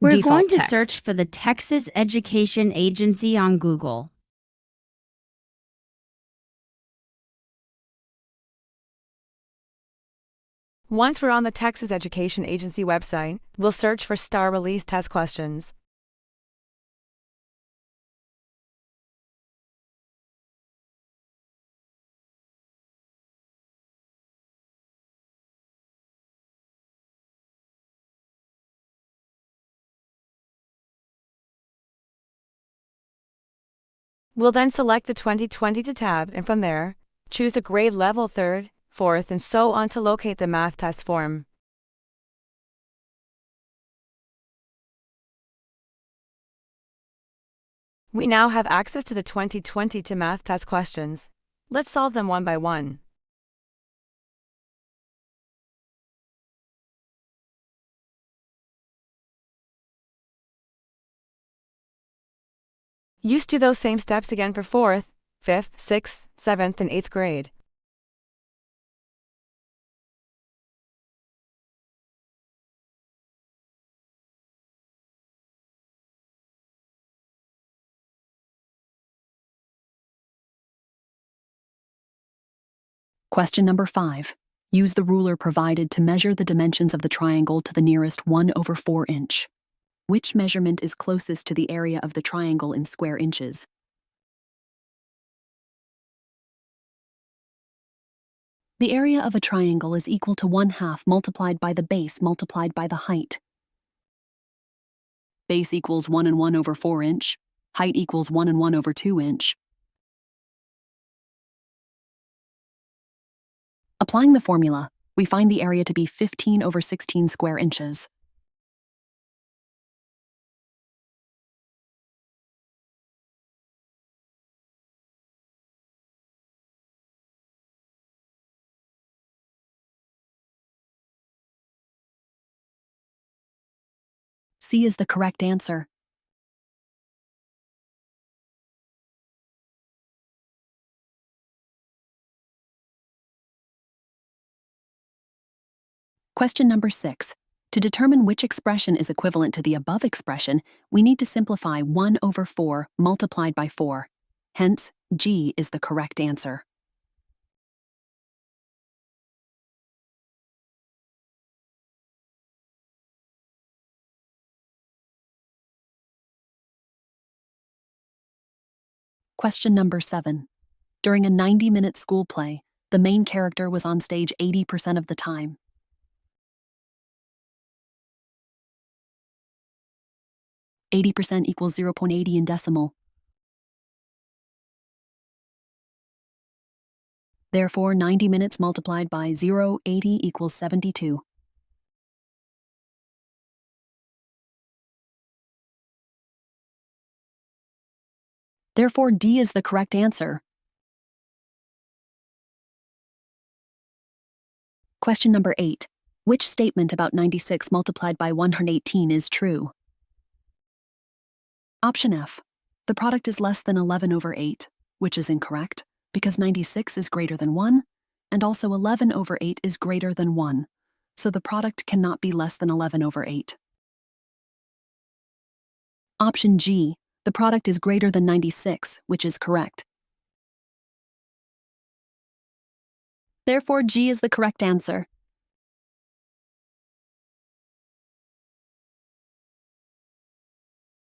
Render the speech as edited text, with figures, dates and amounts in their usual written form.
We're Default going to text. search for the Texas Education Agency on Google. Once we're on the Texas Education Agency website, we'll search for STAAR Release Test Questions. We'll then select the 2022 tab and from there, choose the grade level 3rd, 4th, and so on to locate the math test form. We now have access to the 2022 math test questions. Let's solve them one by one. Use do those same steps again for 4th, 5th, 6th, 7th, and 8th grade. Question number 5. Use the ruler provided to measure the dimensions of the triangle to the nearest 1/4 inch. Which measurement is closest to the area of the triangle in square inches? The area of a triangle is equal to 1/2 multiplied by the base multiplied by the height. Base equals 1 1/4 inch. Height equals 1 1/2 inch. Applying the formula, we find the area to be 15/16 square inches. C is the correct answer. Question number 6. To determine which expression is equivalent to the above expression, we need to simplify 1/4 multiplied by 4. Hence, G is the correct answer. Question number 7. During a 90-minute school play, the main character was on stage 80% of the time. (80% equals 0.80 in decimal. Therefore, 90 minutes multiplied by 0.80 equals 72. Therefore, D is the correct answer. Question number 8. Which statement about 96 multiplied by 118 is true? Option F. The product is less than 11/8, which is incorrect, because 96 is greater than 1, and also 11/8 is greater than 1, so the product cannot be less than 11/8. Option G. The product is greater than 96, which is correct. Therefore, G is the correct answer.